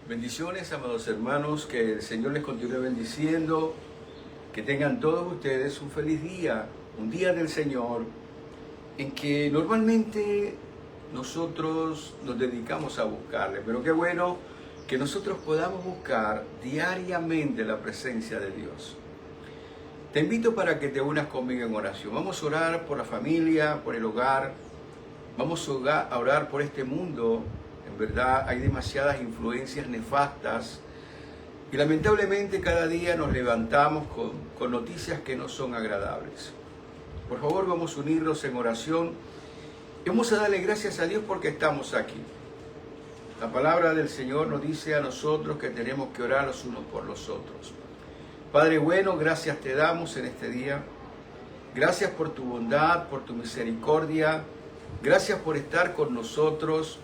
Bendiciones, amados hermanos, que el Señor les continúe bendiciendo, que tengan todos ustedes un feliz día, un día del Señor, en que normalmente nosotros nos dedicamos a buscarle, pero qué bueno que nosotros podamos buscar diariamente la presencia de Dios. Te invito para que te unas conmigo en oración. Vamos a orar por la familia, por el hogar, vamos a orar por este mundo. En verdad hay demasiadas influencias nefastas y lamentablemente cada día nos levantamos con noticias que no son agradables. Por favor, vamos a unirnos en oración y vamos a darle gracias a Dios porque estamos aquí. La palabra del Señor nos dice a nosotros que tenemos que orar los unos por los otros. Padre bueno, gracias te damos en este día. Gracias por tu bondad, por tu misericordia. Gracias por estar con nosotros.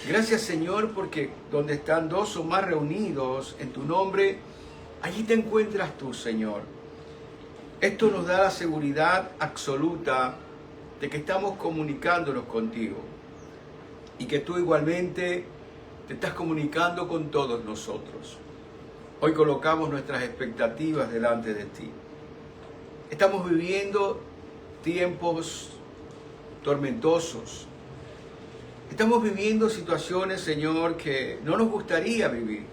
Gracias, Señor, porque donde están dos o más reunidos en tu nombre, allí te encuentras tú, Señor. Esto nos da la seguridad absoluta de que estamos comunicándonos contigo y que tú igualmente te estás comunicando con todos nosotros. Hoy colocamos nuestras expectativas delante de ti. Estamos viviendo tiempos tormentosos. Estamos viviendo situaciones, Señor, que no nos gustaría vivir,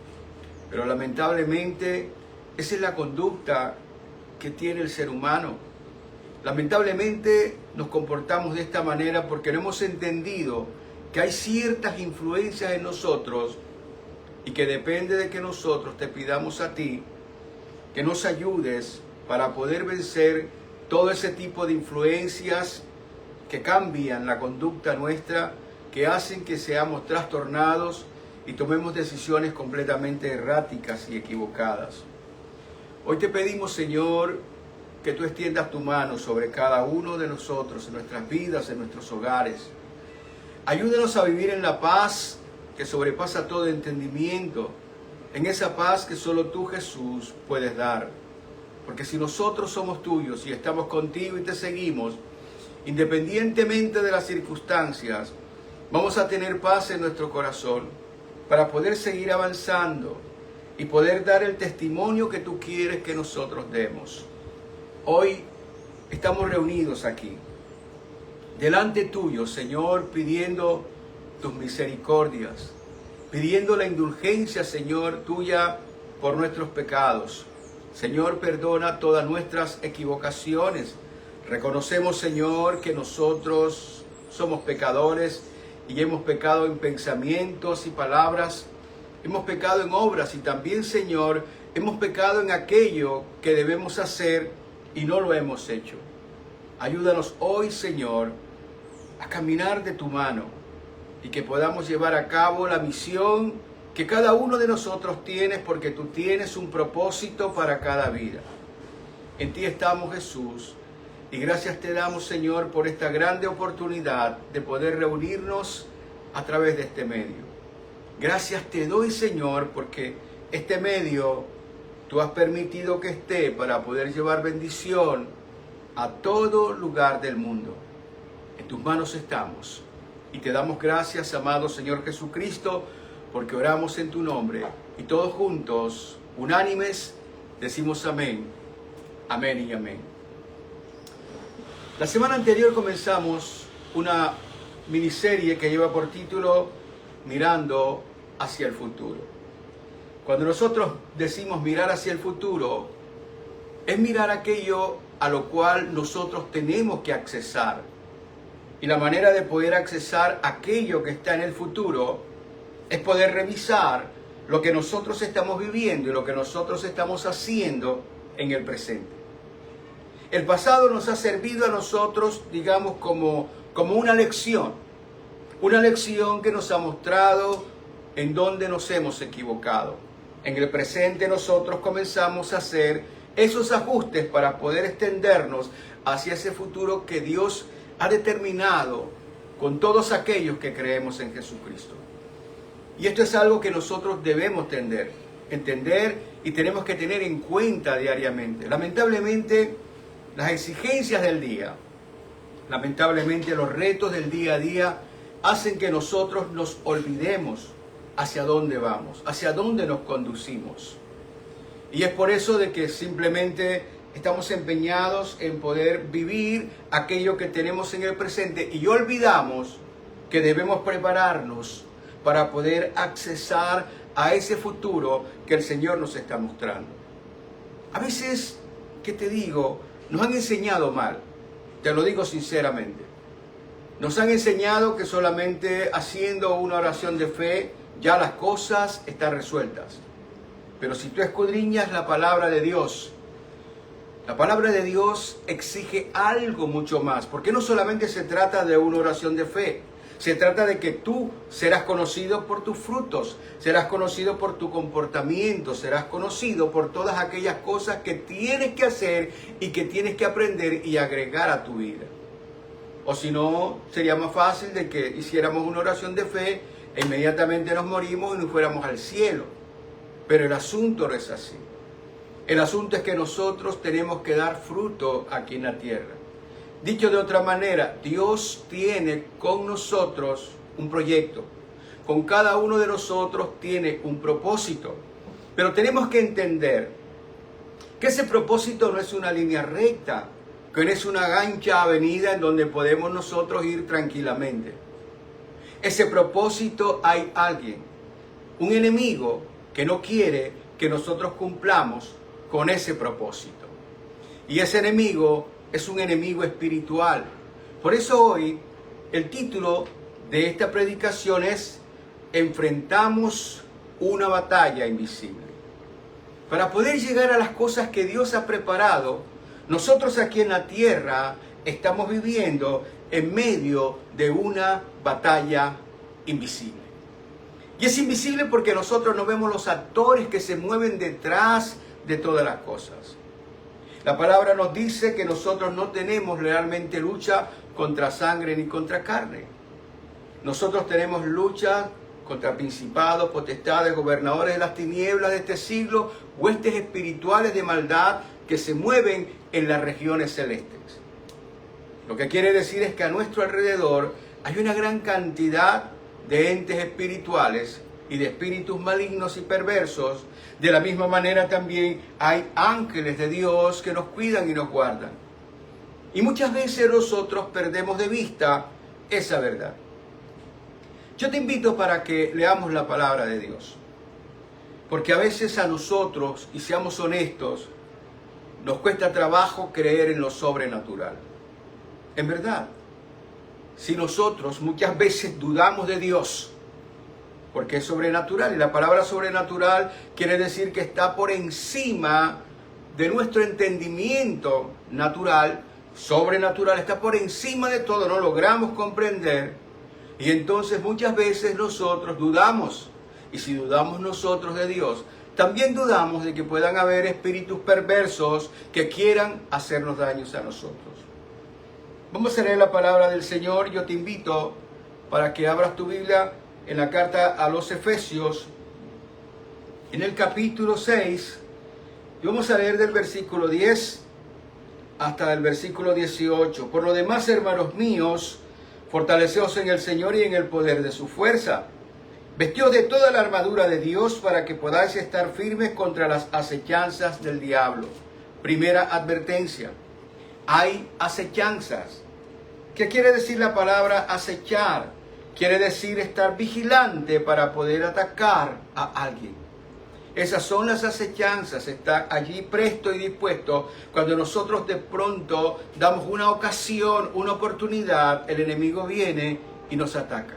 pero lamentablemente esa es la conducta que tiene el ser humano. Lamentablemente nos comportamos de esta manera porque no hemos entendido que hay ciertas influencias en nosotros y que depende de que nosotros te pidamos a ti que nos ayudes para poder vencer todo ese tipo de influencias que cambian la conducta nuestra, que hacen que seamos trastornados y tomemos decisiones completamente erráticas y equivocadas. Hoy te pedimos, Señor, que tú extiendas tu mano sobre cada uno de nosotros, en nuestras vidas, en nuestros hogares. Ayúdanos a vivir en la paz que sobrepasa todo entendimiento, en esa paz que solo tú, Jesús, puedes dar. Porque si nosotros somos tuyos y estamos contigo y te seguimos, independientemente de las circunstancias, vamos a tener paz en nuestro corazón para poder seguir avanzando y poder dar el testimonio que tú quieres que nosotros demos. Hoy estamos reunidos aquí, delante tuyo, Señor, pidiendo tus misericordias, pidiendo la indulgencia, Señor, tuya por nuestros pecados. Señor, perdona todas nuestras equivocaciones. Reconocemos, Señor, que nosotros somos pecadores y hemos pecado en pensamientos y palabras, hemos pecado en obras y también, Señor, hemos pecado en aquello que debemos hacer y no lo hemos hecho. Ayúdanos hoy, Señor, a caminar de tu mano y que podamos llevar a cabo la misión que cada uno de nosotros tiene, porque tú tienes un propósito para cada vida. En ti estamos, Jesús. Y gracias te damos, Señor, por esta grande oportunidad de poder reunirnos a través de este medio. Gracias te doy, Señor, porque este medio tú has permitido que esté para poder llevar bendición a todo lugar del mundo. En tus manos estamos. Y te damos gracias, amado Señor Jesucristo, porque oramos en tu nombre. Y todos juntos, unánimes, decimos amén, amén y amén. La semana anterior comenzamos una miniserie que lleva por título Mirando hacia el futuro. Cuando nosotros decimos mirar hacia el futuro, es mirar aquello a lo cual nosotros tenemos que accesar. Y la manera de poder accesar aquello que está en el futuro es poder revisar lo que nosotros estamos viviendo y lo que nosotros estamos haciendo en el presente. El pasado nos ha servido a nosotros, digamos, como una lección que nos ha mostrado en dónde nos hemos equivocado. En el presente nosotros comenzamos a hacer esos ajustes para poder extendernos hacia ese futuro que Dios ha determinado con todos aquellos que creemos en Jesucristo. Y esto es algo que nosotros debemos entender y tenemos que tener en cuenta diariamente. Lamentablemente, las exigencias del día, lamentablemente los retos del día a día hacen que nosotros nos olvidemos hacia dónde vamos, hacia dónde nos conducimos. Y es por eso de que simplemente estamos empeñados en poder vivir aquello que tenemos en el presente y olvidamos que debemos prepararnos para poder accesar a ese futuro que el Señor nos está mostrando. A veces, ¿qué te digo? Nos han enseñado mal, te lo digo sinceramente. Nos han enseñado que solamente haciendo una oración de fe ya las cosas están resueltas. Pero si tú escudriñas la palabra de Dios, la palabra de Dios exige algo mucho más, porque no solamente se trata de una oración de fe, se trata de que tú serás conocido por tus frutos, serás conocido por tu comportamiento, serás conocido por todas aquellas cosas que tienes que hacer y que tienes que aprender y agregar a tu vida. O si no, sería más fácil de que hiciéramos una oración de fe e inmediatamente nos morimos y nos fuéramos al cielo. Pero el asunto no es así. El asunto es que nosotros tenemos que dar fruto aquí en la tierra. Dicho de otra manera, Dios tiene con nosotros un proyecto. Con cada uno de nosotros tiene un propósito. Pero tenemos que entender que ese propósito no es una línea recta, que no es una ancha avenida en donde podemos nosotros ir tranquilamente. Ese propósito hay alguien, un enemigo que no quiere que nosotros cumplamos con ese propósito. Y ese enemigo es un enemigo espiritual. Por eso hoy el título de esta predicación es Enfrentamos una batalla invisible. Para poder llegar a las cosas que Dios ha preparado, nosotros aquí en la tierra estamos viviendo en medio de una batalla invisible. Y es invisible porque nosotros no vemos los actores que se mueven detrás de todas las cosas. La palabra nos dice que nosotros no tenemos realmente lucha contra sangre ni contra carne. Nosotros tenemos lucha contra principados, potestades, gobernadores de las tinieblas de este siglo, huestes espirituales de maldad que se mueven en las regiones celestes. Lo que quiere decir es que a nuestro alrededor hay una gran cantidad de entes espirituales y de espíritus malignos y perversos. De la misma manera también hay ángeles de Dios que nos cuidan y nos guardan. Y muchas veces nosotros perdemos de vista esa verdad. Yo te invito para que leamos la palabra de Dios. Porque a veces a nosotros, y seamos honestos, nos cuesta trabajo creer en lo sobrenatural. En verdad, si nosotros muchas veces dudamos de Dios, porque es sobrenatural, y la palabra sobrenatural quiere decir que está por encima de nuestro entendimiento natural, sobrenatural, está por encima de todo, no logramos comprender, y entonces muchas veces nosotros dudamos, y si dudamos nosotros de Dios, también dudamos de que puedan haber espíritus perversos que quieran hacernos daños a nosotros. Vamos a leer la palabra del Señor. Yo te invito para que abras tu Biblia en la carta a los Efesios, en el capítulo 6, y vamos a leer del versículo 10 hasta el versículo 18. Por lo demás, hermanos míos, fortaleceos en el Señor y en el poder de su fuerza. Vestíos de toda la armadura de Dios para que podáis estar firmes contra las acechanzas del diablo. Primera advertencia. Hay acechanzas. ¿Qué quiere decir la palabra acechar? Quiere decir estar vigilante para poder atacar a alguien. Esas son las acechanzas, está allí presto y dispuesto. Cuando nosotros de pronto damos una ocasión, una oportunidad, el enemigo viene y nos ataca.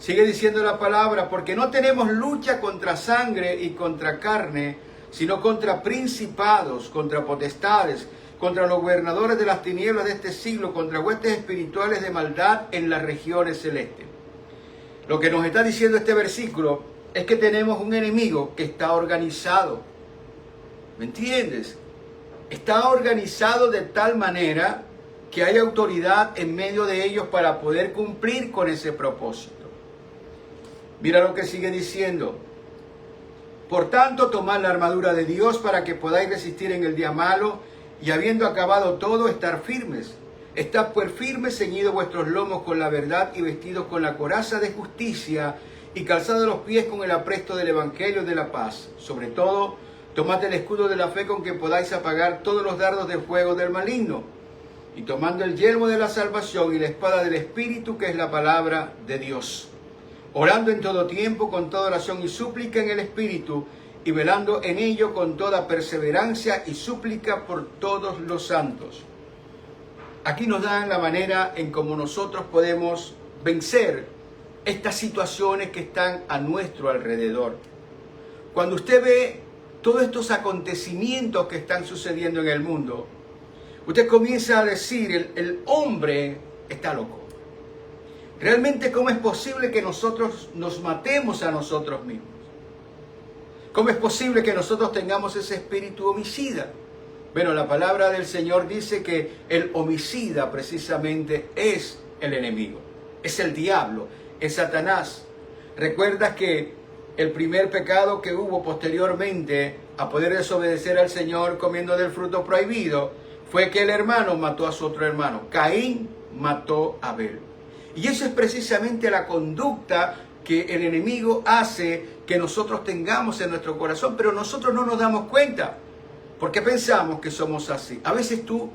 Sigue diciendo la palabra, porque no tenemos lucha contra sangre y contra carne, sino contra principados, contra potestades, contra los gobernadores de las tinieblas de este siglo, contra huestes espirituales de maldad en las regiones celestes. Lo que nos está diciendo este versículo es que tenemos un enemigo que está organizado. ¿Me entiendes? Está organizado de tal manera que hay autoridad en medio de ellos para poder cumplir con ese propósito. Mira lo que sigue diciendo. Por tanto, tomad la armadura de Dios para que podáis resistir en el día malo y habiendo acabado todo, estar firmes. Estad pues firmes, ceñidos vuestros lomos con la verdad y vestidos con la coraza de justicia y calzado los pies con el apresto del Evangelio de la paz. Sobre todo, tomad el escudo de la fe con que podáis apagar todos los dardos de fuego del maligno, y tomando el yelmo de la salvación y la espada del Espíritu, que es la palabra de Dios, orando en todo tiempo con toda oración y súplica en el Espíritu, y velando en ello con toda perseverancia y súplica por todos los santos. Aquí nos dan la manera en cómo nosotros podemos vencer estas situaciones que están a nuestro alrededor. Cuando usted ve todos estos acontecimientos que están sucediendo en el mundo, usted comienza a decir, el hombre está loco. Realmente, ¿cómo es posible que nosotros nos matemos a nosotros mismos? ¿Cómo es posible que nosotros tengamos ese espíritu homicida? Bueno, la palabra del Señor dice que el homicida precisamente es el enemigo, es el diablo, es Satanás. ¿Recuerdas que el primer pecado que hubo posteriormente a poder desobedecer al Señor comiendo del fruto prohibido fue que el hermano mató a su otro hermano? Caín mató a Abel. Y eso es precisamente la conducta que el enemigo hace que nosotros tengamos en nuestro corazón, pero nosotros no nos damos cuenta, porque pensamos que somos así. A veces tú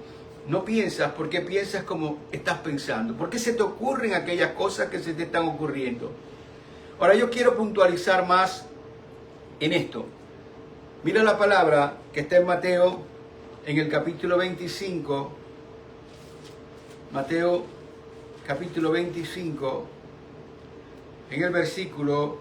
no piensas porque piensas como estás pensando, porque se te ocurren aquellas cosas que se te están ocurriendo. Ahora yo quiero puntualizar más en esto. Mira la palabra que está en Mateo, en el capítulo 25, Mateo capítulo 25, en el versículo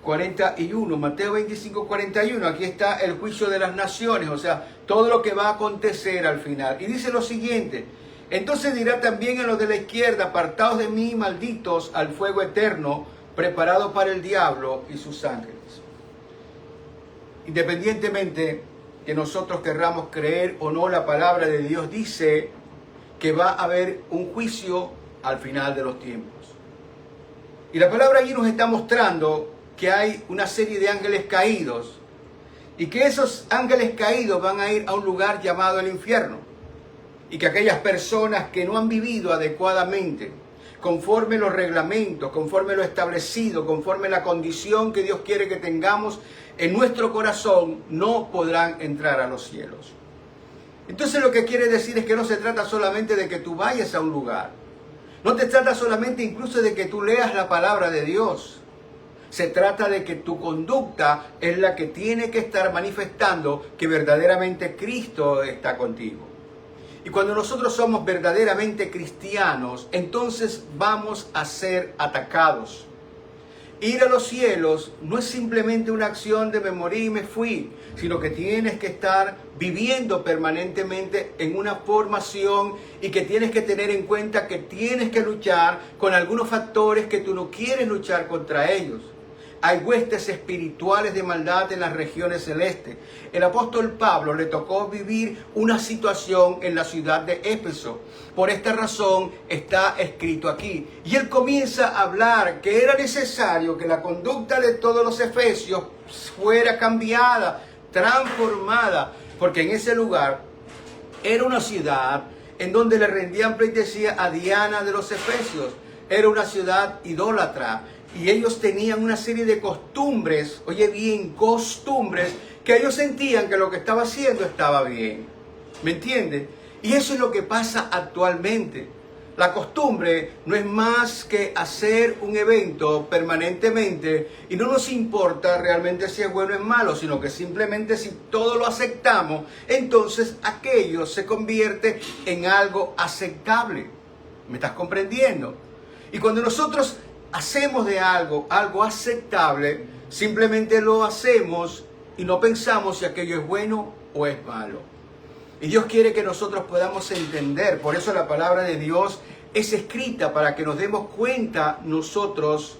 41, Mateo 25, 41, aquí está el juicio de las naciones, o sea, todo lo que va a acontecer al final. Y dice lo siguiente: entonces dirá también a los de la izquierda, apartaos de mí, malditos, al fuego eterno, preparado para el diablo y sus ángeles. Independientemente que nosotros querramos creer o no, la palabra de Dios dice que va a haber un juicio al final de los tiempos. Y la palabra allí nos está mostrando que hay una serie de ángeles caídos y que esos ángeles caídos van a ir a un lugar llamado el infierno, y que aquellas personas que no han vivido adecuadamente, conforme los reglamentos, conforme lo establecido, conforme la condición que Dios quiere que tengamos en nuestro corazón, no podrán entrar a los cielos. Entonces lo que quiere decir es que no se trata solamente de que tú vayas a un lugar, no te trata solamente incluso de que tú leas la palabra de Dios. Se trata de que tu conducta es la que tiene que estar manifestando que verdaderamente Cristo está contigo. Y cuando nosotros somos verdaderamente cristianos, entonces vamos a ser atacados. Ir a los cielos no es simplemente una acción de me morí y me fui, sino que tienes que estar viviendo permanentemente en una formación, y que tienes que tener en cuenta que tienes que luchar con algunos factores que tú no quieres luchar contra ellos. Hay huestes espirituales de maldad en las regiones celestes. El apóstol Pablo le tocó vivir una situación en la ciudad de Éfeso. Por esta razón está escrito aquí. Y él comienza a hablar que era necesario que la conducta de todos los efesios fuera cambiada, transformada, porque en ese lugar era una ciudad en donde le rendían pleitesía a Diana de los efesios. Era una ciudad idólatra. Y ellos tenían una serie de costumbres, oye bien, costumbres, que ellos sentían que lo que estaba haciendo estaba bien. ¿Me entienden? Y eso es lo que pasa actualmente. La costumbre no es más que hacer un evento permanentemente y no nos importa realmente si es bueno o es malo, sino que simplemente si todo lo aceptamos, entonces aquello se convierte en algo aceptable. ¿Me estás comprendiendo? Y cuando nosotros hacemos de algo aceptable, simplemente lo hacemos y no pensamos si aquello es bueno o es malo. Y Dios quiere que nosotros podamos entender. Por eso la palabra de Dios es escrita, para que nos demos cuenta nosotros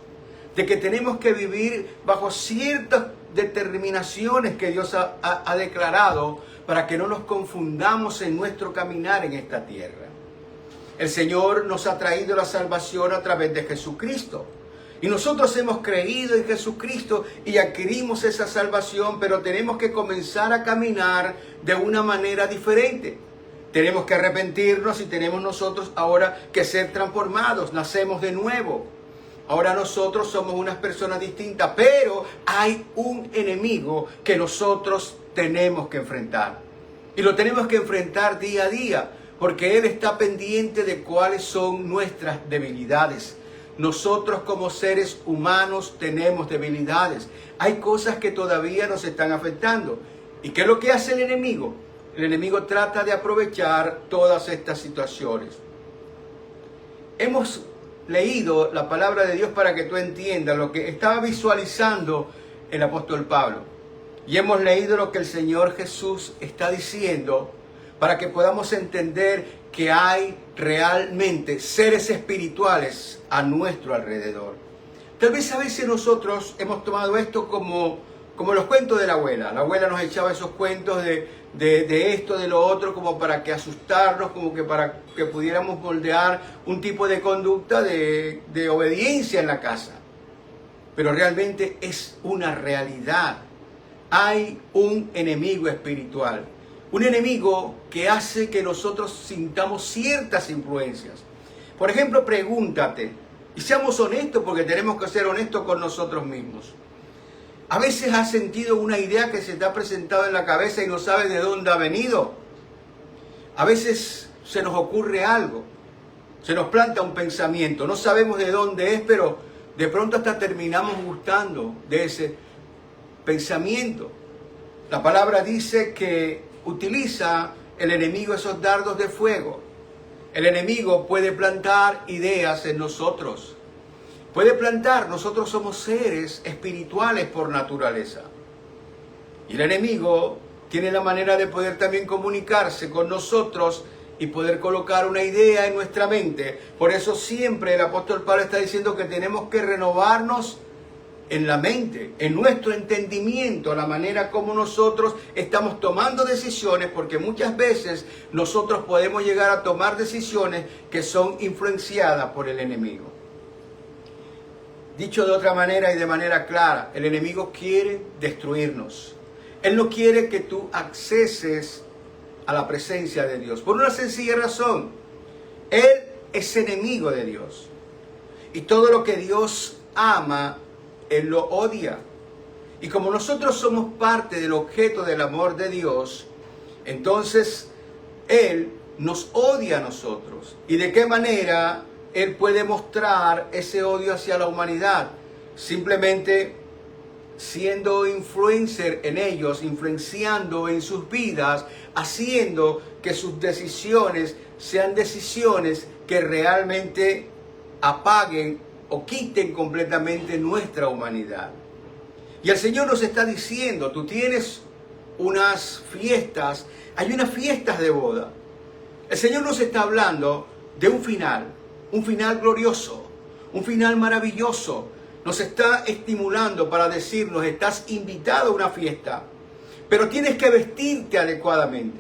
de que tenemos que vivir bajo ciertas determinaciones que Dios ha declarado, para que no nos confundamos en nuestro caminar en esta tierra. El Señor nos ha traído la salvación a través de Jesucristo. Y nosotros hemos creído en Jesucristo y adquirimos esa salvación, pero tenemos que comenzar a caminar de una manera diferente. Tenemos que arrepentirnos y tenemos nosotros ahora que ser transformados. Nacemos de nuevo. Ahora nosotros somos unas personas distintas, pero hay un enemigo que nosotros tenemos que enfrentar. Y lo tenemos que enfrentar día a día, porque Él está pendiente de cuáles son nuestras debilidades. Nosotros como seres humanos tenemos debilidades. Hay cosas que todavía nos están afectando. ¿Y qué es lo que hace el enemigo? El enemigo trata de aprovechar todas estas situaciones. Hemos leído la palabra de Dios para que tú entiendas lo que estaba visualizando el apóstol Pablo. Y hemos leído lo que el Señor Jesús está diciendo para que podamos entender que hay realmente seres espirituales a nuestro alrededor. Tal vez a veces nosotros hemos tomado esto como los cuentos de la abuela. La abuela nos echaba esos cuentos de esto, de lo otro, como para que asustarnos, como que para que pudiéramos moldear un tipo de conducta de obediencia en la casa. Pero realmente es una realidad. Hay un enemigo espiritual. Un enemigo que hace que nosotros sintamos ciertas influencias. Por ejemplo, pregúntate, y seamos honestos porque tenemos que ser honestos con nosotros mismos. A veces has sentido una idea que se te ha presentado en la cabeza y no sabes de dónde ha venido. A veces se nos ocurre algo, se nos planta un pensamiento, no sabemos de dónde es, pero de pronto hasta terminamos gustando de ese pensamiento. La palabra dice que utiliza el enemigo esos dardos de fuego. El enemigo puede plantar ideas en nosotros. Puede plantar, nosotros somos seres espirituales por naturaleza. Y el enemigo tiene la manera de poder también comunicarse con nosotros y poder colocar una idea en nuestra mente. Por eso siempre el apóstol Pablo está diciendo que tenemos que renovarnos en la mente, en nuestro entendimiento, la manera como nosotros estamos tomando decisiones, porque muchas veces nosotros podemos llegar a tomar decisiones que son influenciadas por el enemigo. Dicho de otra manera y de manera clara, el enemigo quiere destruirnos. Él no quiere que tú acceses a la presencia de Dios. Por una sencilla razón. Él es enemigo de Dios. Y todo lo que Dios ama, Él lo odia. Y como nosotros somos parte del objeto del amor de Dios, entonces Él nos odia a nosotros. ¿Y de qué manera Él puede mostrar ese odio hacia la humanidad? Simplemente siendo influencer en ellos, influenciando en sus vidas, haciendo que sus decisiones sean decisiones que realmente apaguen o quiten completamente nuestra humanidad. Y el Señor nos está diciendo, tú tienes unas fiestas, hay unas fiestas de boda. El Señor nos está hablando de un final glorioso, un final maravilloso. Nos está estimulando para decirnos, estás invitado a una fiesta, pero tienes que vestirte adecuadamente.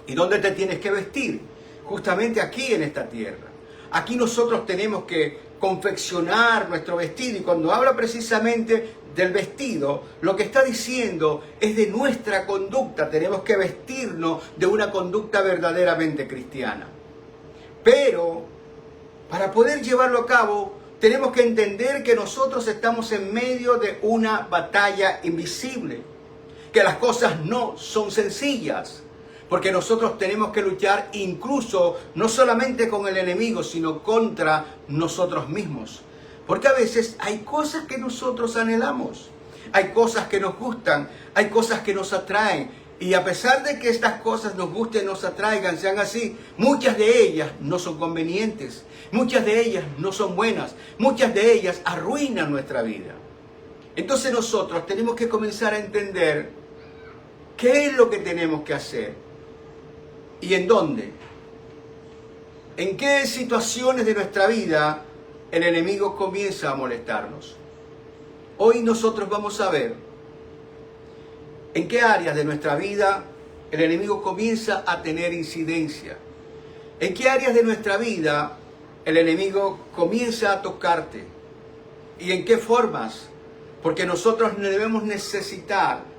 ¿Y dónde te tienes que vestir? Justamente aquí en esta tierra. Aquí nosotros tenemos que confeccionar nuestro vestido, y cuando habla precisamente del vestido, lo que está diciendo es de nuestra conducta. Tenemos que vestirnos de una conducta verdaderamente cristiana. Pero para poder llevarlo a cabo, tenemos que entender que nosotros estamos en medio de una batalla invisible, que las cosas no son sencillas, porque nosotros tenemos que luchar incluso no solamente con el enemigo, sino contra nosotros mismos. Porque a veces hay cosas que nosotros anhelamos, hay cosas que nos gustan, hay cosas que nos atraen. Y a pesar de que estas cosas nos gusten, nos atraigan, sean así, muchas de ellas no son convenientes, muchas de ellas no son buenas, muchas de ellas arruinan nuestra vida. Entonces nosotros tenemos que comenzar a entender qué es lo que tenemos que hacer y en dónde. En qué situaciones de nuestra vida el enemigo comienza a molestarnos. Hoy nosotros vamos a ver en qué áreas de nuestra vida el enemigo comienza a tener incidencia. En qué áreas de nuestra vida el enemigo comienza a tocarte. Y en qué formas. Porque nosotros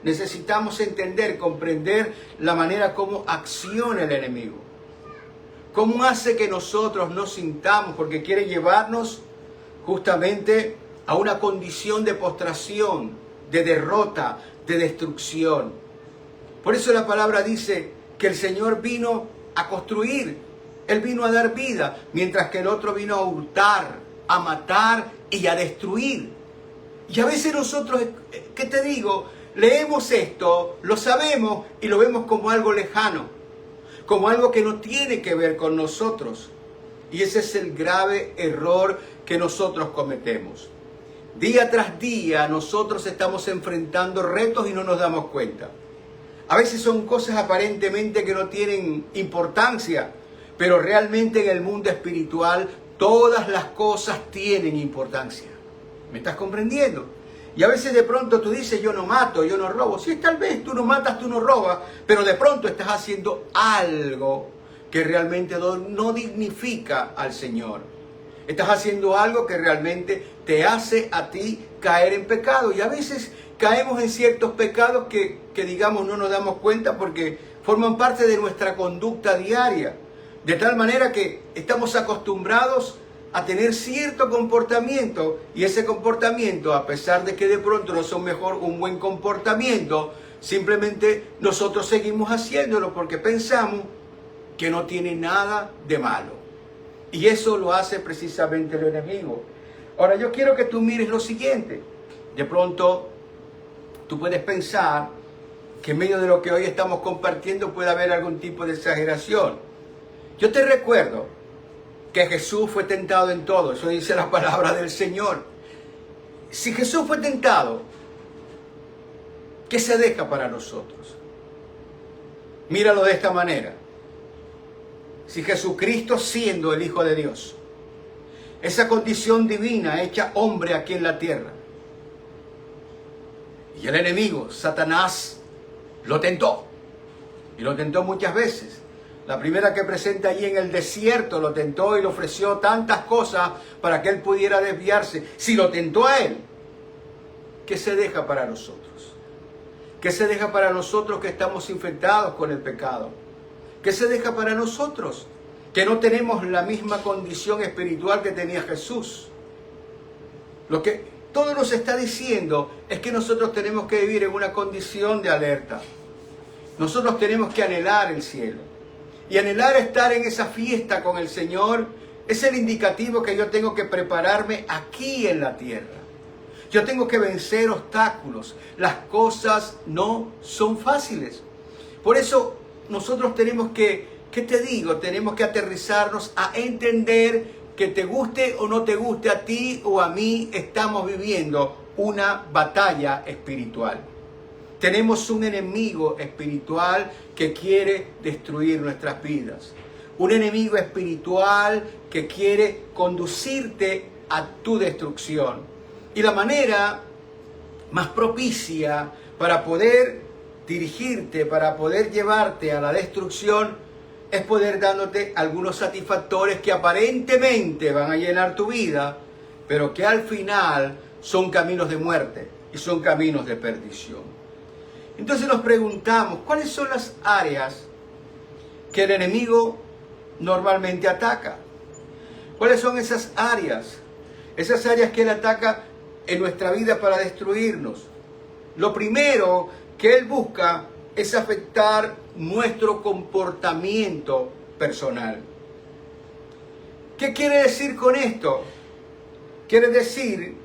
necesitamos entender, comprender la manera como acciona el enemigo. Cómo hace que nosotros nos sintamos, porque quiere llevarnos justamente a una condición de postración, de derrota, de destrucción. Por eso la palabra dice que el Señor vino a construir, Él vino a dar vida, mientras que el otro vino a hurtar, a matar y a destruir. Y a veces nosotros, ¿qué te digo? Leemos esto, lo sabemos y lo vemos como algo lejano, como algo que no tiene que ver con nosotros. Y ese es el grave error que nosotros cometemos. Día tras día nosotros estamos enfrentando retos y no nos damos cuenta. A veces son cosas aparentemente que no tienen importancia, pero realmente en el mundo espiritual todas las cosas tienen importancia. ¿Me estás comprendiendo? Y a veces de pronto tú dices, yo no mato, yo no robo. Sí, tal vez tú no matas, tú no robas, pero de pronto estás haciendo algo que realmente no dignifica al Señor. Estás haciendo algo que realmente te hace a ti caer en pecado. Y a veces caemos en ciertos pecados que digamos no nos damos cuenta porque forman parte de nuestra conducta diaria. De tal manera que estamos acostumbrados a tener cierto comportamiento y ese comportamiento, a pesar de que de pronto no son mejor un buen comportamiento, simplemente nosotros seguimos haciéndolo porque pensamos que no tiene nada de malo. Y eso lo hace precisamente el enemigo. Ahora yo quiero que tú mires lo siguiente. De pronto tú puedes pensar que en medio de lo que hoy estamos compartiendo puede haber algún tipo de exageración. Yo te recuerdo que Jesús fue tentado en todo. Eso dice la palabra del Señor. Si Jesús fue tentado, ¿qué se deja para nosotros? Míralo de esta manera. Si Jesucristo, siendo el Hijo de Dios, esa condición divina hecha hombre aquí en la tierra, y el enemigo, Satanás, lo tentó, y lo tentó muchas veces. La primera que presenta allí en el desierto lo tentó y le ofreció tantas cosas para que él pudiera desviarse. Si lo tentó a él, ¿qué se deja para nosotros? ¿Qué se deja para nosotros que estamos infectados con el pecado? ¿Qué se deja para nosotros que no tenemos la misma condición espiritual que tenía Jesús? Lo que todo nos está diciendo es que nosotros tenemos que vivir en una condición de alerta. Nosotros tenemos que anhelar el cielo. Y anhelar estar en esa fiesta con el Señor es el indicativo que yo tengo que prepararme aquí en la tierra. Yo tengo que vencer obstáculos. Las cosas no son fáciles. Por eso nosotros tenemos que, ¿qué te digo? Tenemos que aterrizarnos a entender que te guste o no te guste a ti o a mí, estamos viviendo una batalla espiritual. Tenemos un enemigo espiritual que quiere destruir nuestras vidas. Un enemigo espiritual que quiere conducirte a tu destrucción. Y la manera más propicia para poder dirigirte, para poder llevarte a la destrucción, es poder dándote algunos satisfactores que aparentemente van a llenar tu vida, pero que al final son caminos de muerte y son caminos de perdición. Entonces nos preguntamos, ¿cuáles son las áreas que el enemigo normalmente ataca? ¿Cuáles son esas áreas? Esas áreas que él ataca en nuestra vida para destruirnos. Lo primero que él busca es afectar nuestro comportamiento personal. ¿Qué quiere decir con esto? Quiere decir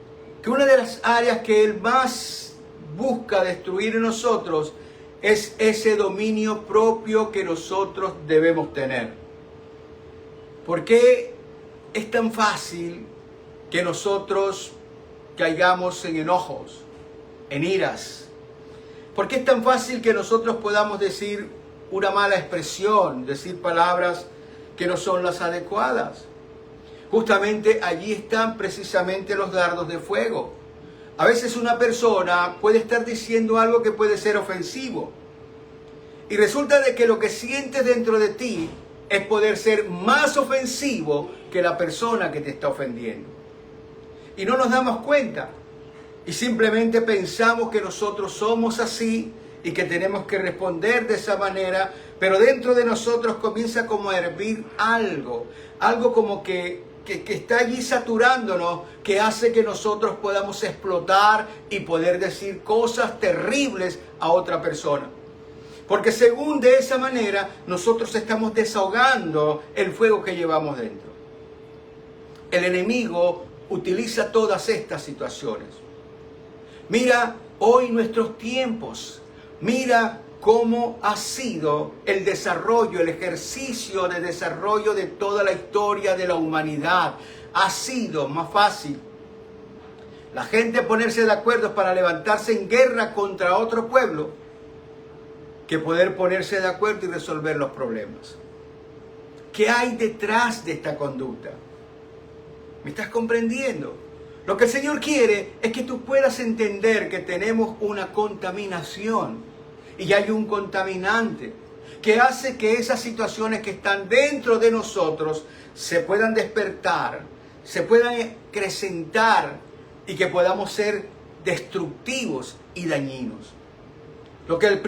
que una de las áreas que él más busca destruir en nosotros es ese dominio propio que nosotros debemos tener. ¿Por qué es tan fácil que nosotros caigamos en enojos, en iras? ¿Por qué es tan fácil que nosotros podamos decir una mala expresión, decir palabras que no son las adecuadas? Justamente allí están precisamente los dardos de fuego. A veces una persona puede estar diciendo algo que puede ser ofensivo. Y resulta de que lo que sientes dentro de ti es poder ser más ofensivo que la persona que te está ofendiendo. Y no nos damos cuenta. Y simplemente pensamos que nosotros somos así y que tenemos que responder de esa manera. Pero dentro de nosotros comienza como a hervir algo. Algo como que que está allí saturándonos, que hace que nosotros podamos explotar y poder decir cosas terribles a otra persona. Porque según de esa manera, nosotros estamos desahogando el fuego que llevamos dentro. El enemigo utiliza todas estas situaciones. Mira hoy nuestros tiempos. Mira cómo ha sido el desarrollo, el ejercicio de desarrollo de toda la historia de la humanidad. Ha sido más fácil la gente ponerse de acuerdo para levantarse en guerra contra otro pueblo que poder ponerse de acuerdo y resolver los problemas. ¿Qué hay detrás de esta conducta? ¿Me estás comprendiendo? Lo que el Señor quiere es que tú puedas entender que tenemos una contaminación y hay un contaminante que hace que esas situaciones que están dentro de nosotros se puedan despertar, se puedan acrecentar y que podamos ser destructivos y dañinos. Lo que el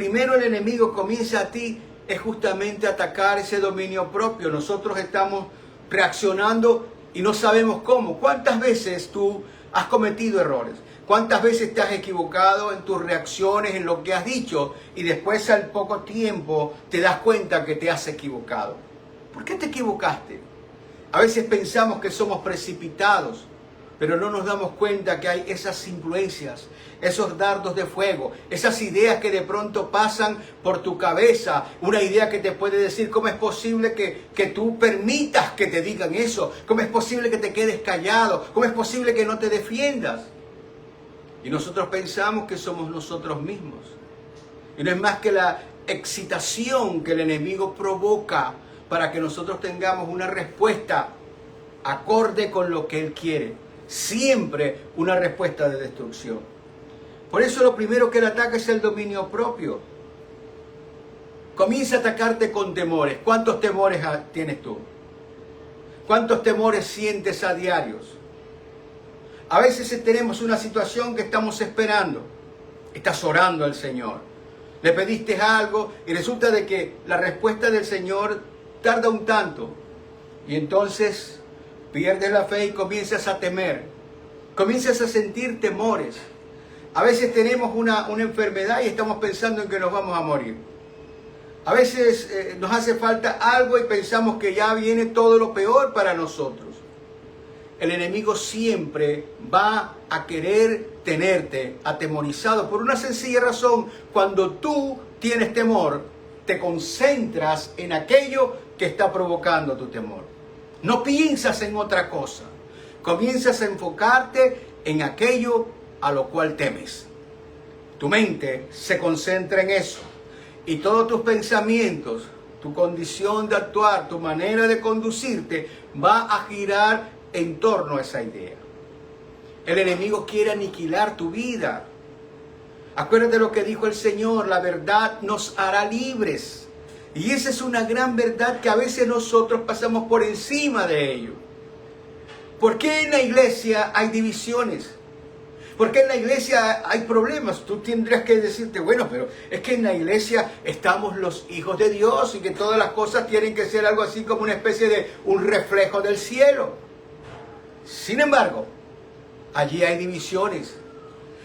enemigo comienza a ti es justamente atacar ese dominio propio. Nosotros estamos reaccionando y no sabemos cómo. ¿Cuántas veces tú has cometido errores? ¿Cuántas veces te has equivocado en tus reacciones, en lo que has dicho, y después al poco tiempo te das cuenta que te has equivocado? ¿Por qué te equivocaste? A veces pensamos que somos precipitados, pero no nos damos cuenta que hay esas influencias, esos dardos de fuego, esas ideas que de pronto pasan por tu cabeza, una idea que te puede decir cómo es posible que tú permitas que te digan eso, cómo es posible que te quedes callado, cómo es posible que no te defiendas. Y nosotros pensamos que somos nosotros mismos. Y no es más que la excitación que el enemigo provoca para que nosotros tengamos una respuesta acorde con lo que él quiere. Siempre una respuesta de destrucción. Por eso lo primero que él ataca es el dominio propio. Comienza a atacarte con temores. ¿Cuántos temores tienes tú? ¿Cuántos temores sientes a diarios? A veces tenemos una situación que estamos esperando. Estás orando al Señor. Le pediste algo y resulta de que la respuesta del Señor tarda un tanto. Y entonces pierdes la fe y comienzas a temer. Comienzas a sentir temores. A veces tenemos una enfermedad y estamos pensando en que nos vamos a morir. A veces nos hace falta algo y pensamos que ya viene todo lo peor para nosotros. El enemigo siempre va a querer tenerte atemorizado por una sencilla razón. Cuando tú tienes temor, te concentras en aquello que está provocando tu temor. No piensas en otra cosa. Comienzas a enfocarte en aquello a lo cual temes. Tu mente se concentra en eso. Y todos tus pensamientos, tu condición de actuar, tu manera de conducirte, va a girar en torno a esa idea. El enemigo quiere aniquilar tu vida. Acuérdate lo que dijo el Señor: la verdad nos hará libres. Y esa es una gran verdad que a veces nosotros pasamos por encima de ello. ¿Por qué en la iglesia hay divisiones? ¿Por qué en la iglesia hay problemas? Tú tendrías que decirte, bueno, pero es que en la iglesia estamos los hijos de Dios y que todas las cosas tienen que ser algo así como una especie de un reflejo del cielo. Sin embargo, allí hay divisiones.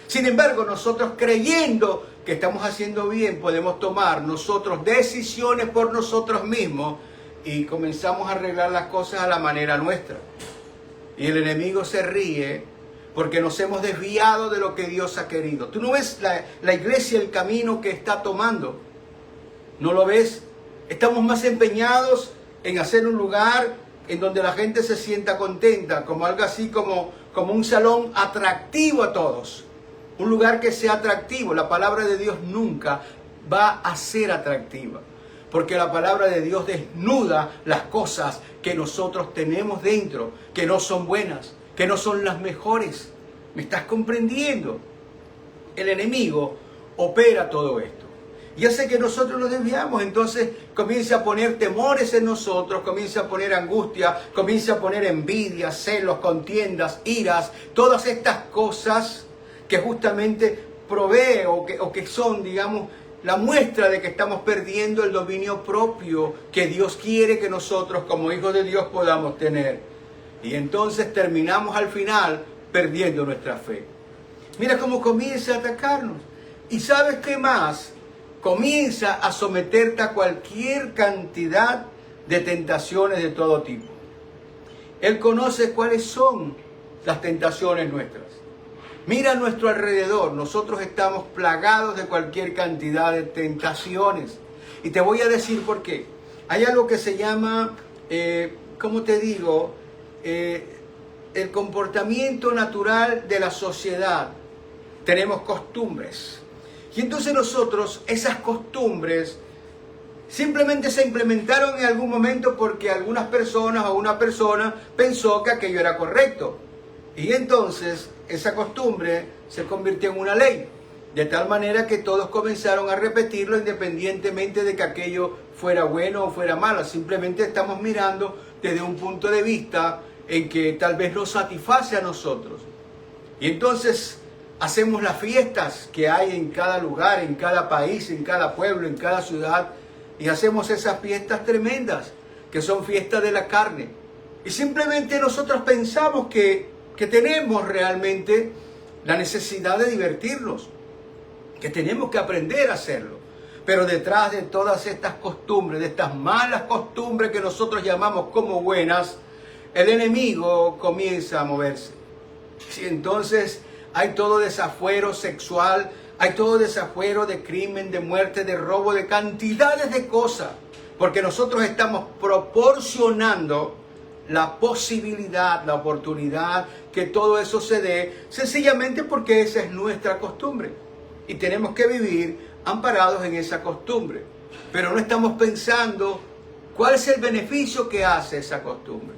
Sin embargo, nosotros creyendo que estamos haciendo bien, podemos tomar nosotros decisiones por nosotros mismos y comenzamos a arreglar las cosas a la manera nuestra. Y el enemigo se ríe porque nos hemos desviado de lo que Dios ha querido. ¿Tú no ves la iglesia, el camino que está tomando? ¿No lo ves? Estamos más empeñados en hacer un lugar en donde la gente se sienta contenta, como algo así como un salón atractivo a todos. Un lugar que sea atractivo. La palabra de Dios nunca va a ser atractiva, porque la palabra de Dios desnuda las cosas que nosotros tenemos dentro, que no son buenas, que no son las mejores. ¿Me estás comprendiendo? El enemigo opera todo esto y hace que nosotros nos desviamos. Entonces comienza a poner temores en nosotros, comienza a poner angustia, comienza a poner envidia, celos, contiendas, iras, todas estas cosas que justamente provee o que son, digamos, la muestra de que estamos perdiendo el dominio propio que Dios quiere que nosotros como hijos de Dios podamos tener. Y entonces terminamos al final perdiendo nuestra fe. Mira cómo comienza a atacarnos. ¿Y sabes qué más? Comienza a someterte a cualquier cantidad de tentaciones de todo tipo. Él conoce cuáles son las tentaciones nuestras. Mira a nuestro alrededor, nosotros estamos plagados de cualquier cantidad de tentaciones. Y te voy a decir por qué. Hay algo que se llama, ¿cómo te digo? El comportamiento natural de la sociedad. Tenemos costumbres. Y entonces nosotros, esas costumbres, simplemente se implementaron en algún momento porque algunas personas o una persona pensó que aquello era correcto. Y entonces esa costumbre se convirtió en una ley, de tal manera que todos comenzaron a repetirlo independientemente de que aquello fuera bueno o fuera malo. Simplemente estamos mirando desde un punto de vista en que tal vez nos satisface a nosotros. Y entonces hacemos las fiestas que hay en cada lugar, en cada país, en cada pueblo, en cada ciudad, y hacemos esas fiestas tremendas, que son fiestas de la carne. Y simplemente nosotros pensamos que tenemos realmente la necesidad de divertirnos, que tenemos que aprender a hacerlo. Pero detrás de todas estas costumbres, de estas malas costumbres que nosotros llamamos como buenas, el enemigo comienza a moverse. Y entonces hay todo desafuero sexual, hay todo desafuero de crimen, de muerte, de robo, de cantidades de cosas. Porque nosotros estamos proporcionando la posibilidad, la oportunidad que todo eso se dé, sencillamente porque esa es nuestra costumbre. Y tenemos que vivir amparados en esa costumbre. Pero no estamos pensando cuál es el beneficio que hace esa costumbre.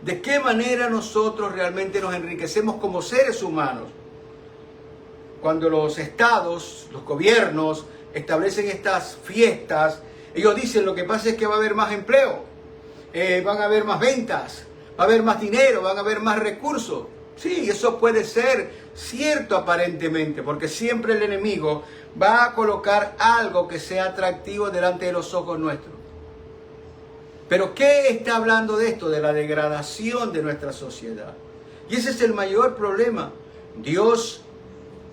De qué manera nosotros realmente nos enriquecemos como seres humanos. Cuando los estados, los gobiernos establecen estas fiestas, ellos dicen lo que pasa es que va a haber más empleo. Van a haber más ventas, va a haber más dinero, van a haber más recursos. Sí, eso puede ser cierto aparentemente, porque siempre el enemigo va a colocar algo que sea atractivo delante de los ojos nuestros. Pero ¿qué está hablando de esto? De la degradación de nuestra sociedad. Y ese es el mayor problema. Dios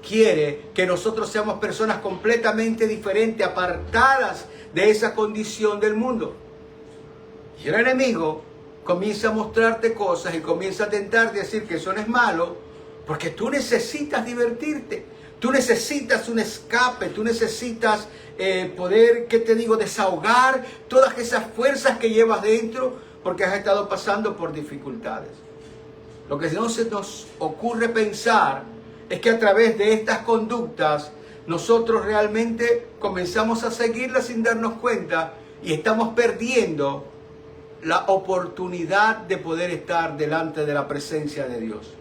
quiere que nosotros seamos personas completamente diferentes, apartadas de esa condición del mundo. Y el enemigo comienza a mostrarte cosas y comienza a tentarte a decir que eso no es malo, porque tú necesitas divertirte, tú necesitas un escape, tú necesitas poder, ¿qué te digo?, desahogar todas esas fuerzas que llevas dentro porque has estado pasando por dificultades. Lo que no se nos ocurre pensar es que a través de estas conductas nosotros realmente comenzamos a seguirlas sin darnos cuenta y estamos perdiendo la oportunidad de poder estar delante de la presencia de Dios.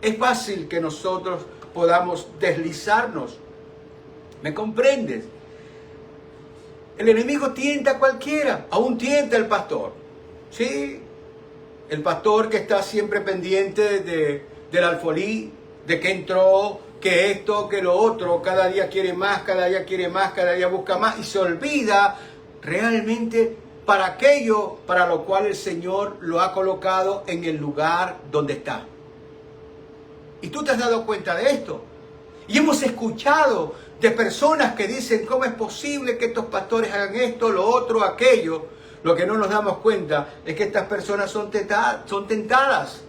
Es fácil que nosotros podamos deslizarnos. ¿Me comprendes? El enemigo tienta a cualquiera, aún tienta al pastor. ¿Sí? El pastor que está siempre pendiente del alfolí, de que entró, que esto, que lo otro, cada día quiere más, cada día quiere más, cada día busca más y se olvida realmente para aquello para lo cual el Señor lo ha colocado en el lugar donde está. Y tú te has dado cuenta de esto. Y hemos escuchado de personas que dicen, ¿cómo es posible que estos pastores hagan esto, lo otro, aquello? Lo que no nos damos cuenta es que estas personas son tentadas.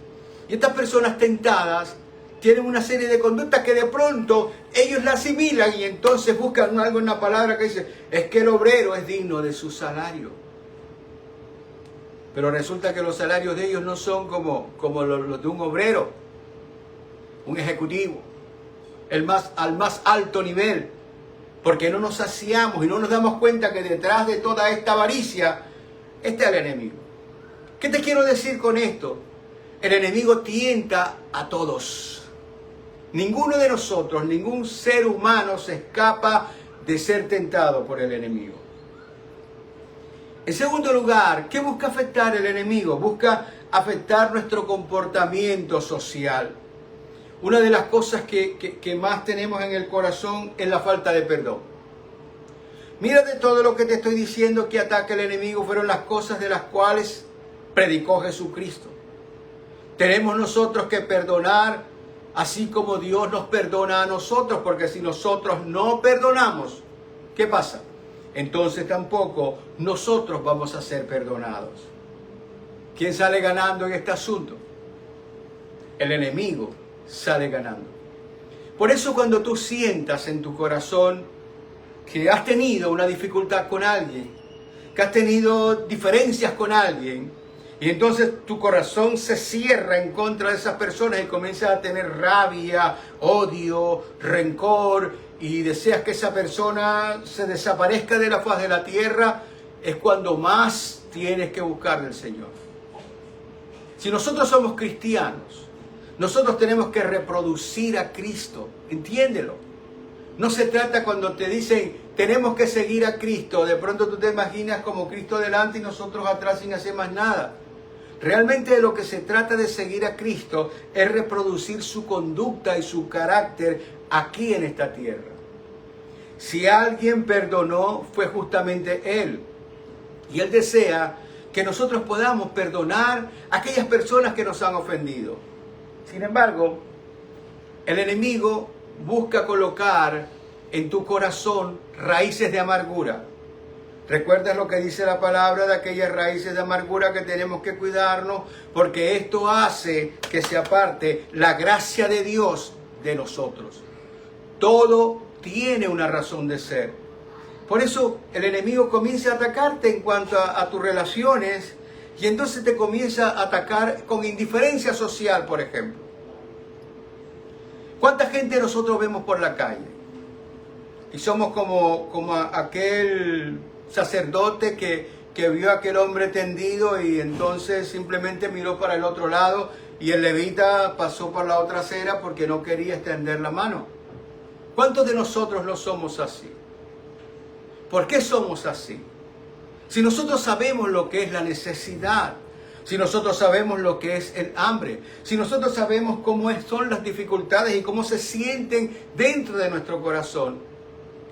Y estas personas tentadas tienen una serie de conductas que de pronto ellos la asimilan y entonces buscan algo en la palabra que dice, es que el obrero es digno de su salario. Pero resulta que los salarios de ellos no son como los de un obrero, un ejecutivo, al más alto nivel, porque no nos saciamos y no nos damos cuenta que detrás de toda esta avaricia está el enemigo. ¿Qué te quiero decir con esto? El enemigo tienta a todos. Ninguno de nosotros, ningún ser humano se escapa de ser tentado por el enemigo. En segundo lugar, ¿qué busca afectar el enemigo? Busca afectar nuestro comportamiento social. Una de las cosas que más tenemos en el corazón es la falta de perdón. Mira de todo lo que te estoy diciendo que ataca el enemigo fueron las cosas de las cuales predicó Jesucristo. Tenemos nosotros que perdonar así como Dios nos perdona a nosotros, porque si nosotros no perdonamos, ¿qué pasa? Entonces tampoco nosotros vamos a ser perdonados. ¿Quién sale ganando en este asunto? El enemigo sale ganando. Por eso cuando tú sientas en tu corazón que has tenido una dificultad con alguien, que has tenido diferencias con alguien, y entonces tu corazón se cierra en contra de esas personas y comienzas a tener rabia, odio, rencor, y deseas que esa persona se desaparezca de la faz de la tierra, es cuando más tienes que buscar del Señor. Si nosotros somos cristianos, nosotros tenemos que reproducir a Cristo, entiéndelo. No se trata cuando te dicen tenemos que seguir a Cristo, de pronto tú te imaginas como Cristo delante y nosotros atrás sin hacer más nada. Realmente de lo que se trata de seguir a Cristo es reproducir su conducta y su carácter aquí en esta tierra. Si alguien perdonó, fue justamente Él. Y Él desea que nosotros podamos perdonar a aquellas personas que nos han ofendido. Sin embargo, el enemigo busca colocar en tu corazón raíces de amargura. ¿Recuerdas lo que dice la palabra de aquellas raíces de amargura que tenemos que cuidarnos? Porque esto hace que se aparte la gracia de Dios de nosotros. Todo tiene una razón de ser. Por eso el enemigo comienza a atacarte en cuanto a tus relaciones, y entonces te comienza a atacar con indiferencia social, por ejemplo. ¿Cuánta gente nosotros vemos por la calle? Y somos como aquel sacerdote que vio a aquel hombre tendido y entonces simplemente miró para el otro lado, y el levita pasó por la otra acera porque no quería extender la mano. ¿Cuántos de nosotros no somos así? ¿Por qué somos así? Si nosotros sabemos lo que es la necesidad, si nosotros sabemos lo que es el hambre, si nosotros sabemos cómo son las dificultades y cómo se sienten dentro de nuestro corazón,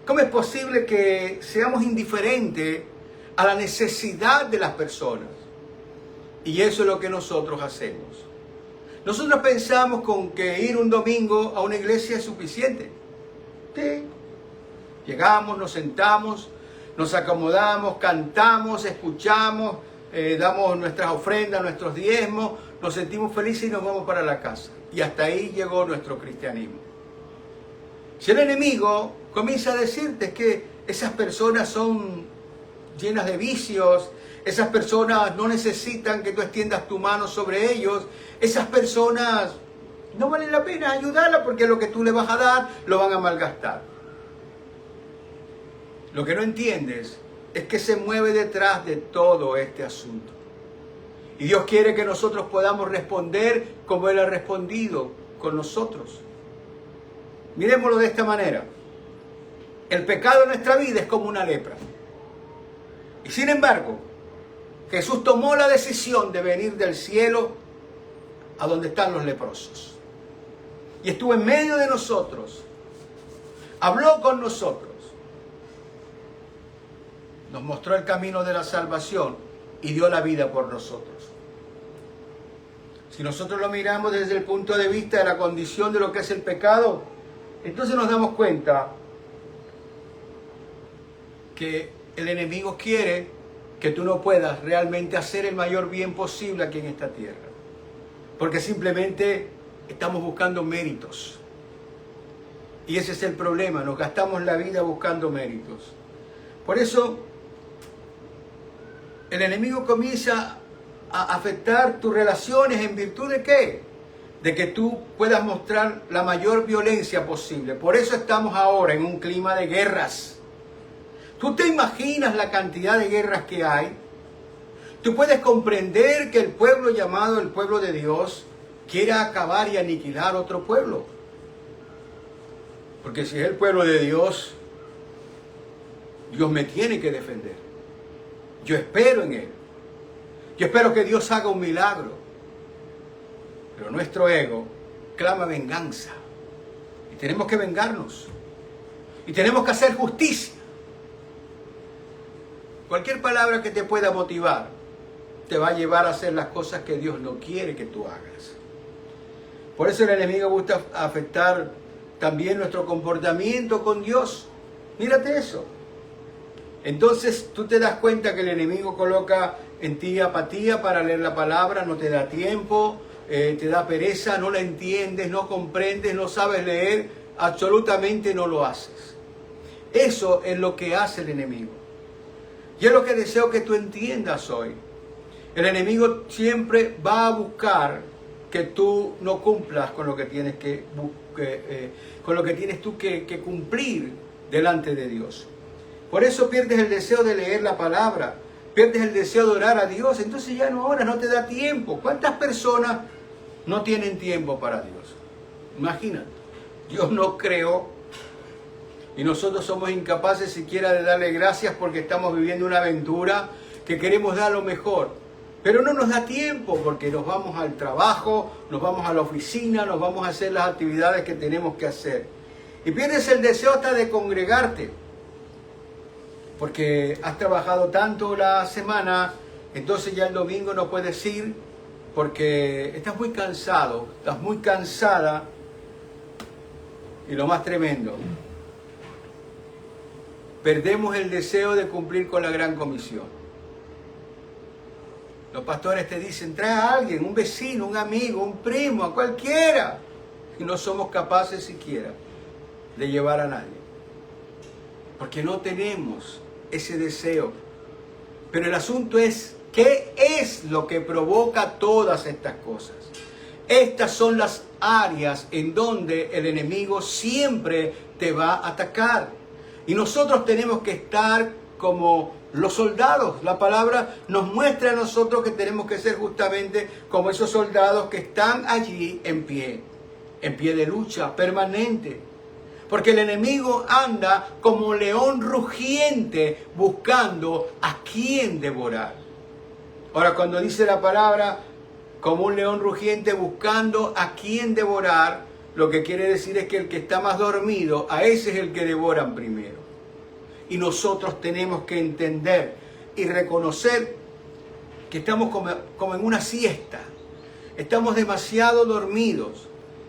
¿cómo es posible que seamos indiferentes a la necesidad de las personas? Y eso es lo que nosotros hacemos. Nosotros pensamos con que ir un domingo a una iglesia es suficiente. Sí. Llegamos, nos sentamos, nos acomodamos, cantamos, escuchamos, damos nuestras ofrendas, nuestros diezmos, nos sentimos felices y nos vamos para la casa. Y hasta ahí llegó nuestro cristianismo. Si el enemigo comienza a decirte que esas personas son llenas de vicios, esas personas no necesitan que tú extiendas tu mano sobre ellos, esas personas no vale la pena ayudarlas porque lo que tú le vas a dar lo van a malgastar. Lo que no entiendes es que se mueve detrás de todo este asunto. Y Dios quiere que nosotros podamos responder como Él ha respondido con nosotros. Miremoslo de esta manera. El pecado en nuestra vida es como una lepra. Y sin embargo, Jesús tomó la decisión de venir del cielo a donde están los leprosos. Y estuvo en medio de nosotros. Habló con nosotros. Nos mostró el camino de la salvación y dio la vida por nosotros. Si nosotros lo miramos desde el punto de vista de la condición de lo que es el pecado, entonces nos damos cuenta que el enemigo quiere que tú no puedas realmente hacer el mayor bien posible aquí en esta tierra. Porque simplemente estamos buscando méritos. Y ese es el problema, nos gastamos la vida buscando méritos. Por eso, el enemigo comienza a afectar tus relaciones en virtud de ¿qué? De que tú puedas mostrar la mayor violencia posible. Por eso estamos ahora en un clima de guerras. ¿Tú te imaginas la cantidad de guerras que hay? Tú puedes comprender que el pueblo llamado el pueblo de Dios quiera acabar y aniquilar otro pueblo. Porque si es el pueblo de Dios, Dios me tiene que defender. Yo espero en Él. Yo espero que Dios haga un milagro. Pero nuestro ego clama venganza. Y tenemos que vengarnos. Y tenemos que hacer justicia. Cualquier palabra que te pueda motivar te va a llevar a hacer las cosas que Dios no quiere que tú hagas. Por eso el enemigo busca afectar también nuestro comportamiento con Dios. Mírate eso. Entonces tú te das cuenta que el enemigo coloca en ti apatía para leer la palabra, no te da tiempo, te da pereza, no la entiendes, no comprendes, no sabes leer, absolutamente no lo haces. Eso es lo que hace el enemigo. Y es lo que deseo que tú entiendas hoy. El enemigo siempre va a buscar que tú no cumplas con lo que tienes que cumplir delante de Dios. Por eso pierdes el deseo de leer la palabra, pierdes el deseo de orar a Dios, entonces ya no oras, no te da tiempo. ¿Cuántas personas no tienen tiempo para Dios? Imagínate, Dios no creó y nosotros somos incapaces siquiera de darle gracias porque estamos viviendo una aventura que queremos dar lo mejor. Pero no nos da tiempo porque nos vamos al trabajo, nos vamos a la oficina, nos vamos a hacer las actividades que tenemos que hacer. Y pierdes el deseo hasta de congregarte. Porque has trabajado tanto la semana, entonces ya el domingo no puedes ir porque estás muy cansado, estás muy cansada. Y lo más tremendo, perdemos el deseo de cumplir con la gran comisión. Los pastores te dicen, trae a alguien, un vecino, un amigo, un primo, a cualquiera. Y no somos capaces siquiera de llevar a nadie. Porque no tenemos ese deseo. Pero el asunto es, ¿qué es lo que provoca todas estas cosas? Estas son las áreas en donde el enemigo siempre te va a atacar. Y nosotros tenemos que estar como los soldados. La palabra nos muestra a nosotros que tenemos que ser justamente como esos soldados que están allí en pie de lucha permanente. Porque el enemigo anda como león rugiente buscando a quién devorar. Ahora, cuando dice la palabra como un león rugiente buscando a quién devorar, lo que quiere decir es que el que está más dormido, a ese es el que devoran primero. Y nosotros tenemos que entender y reconocer que estamos como en una siesta. Estamos demasiado dormidos.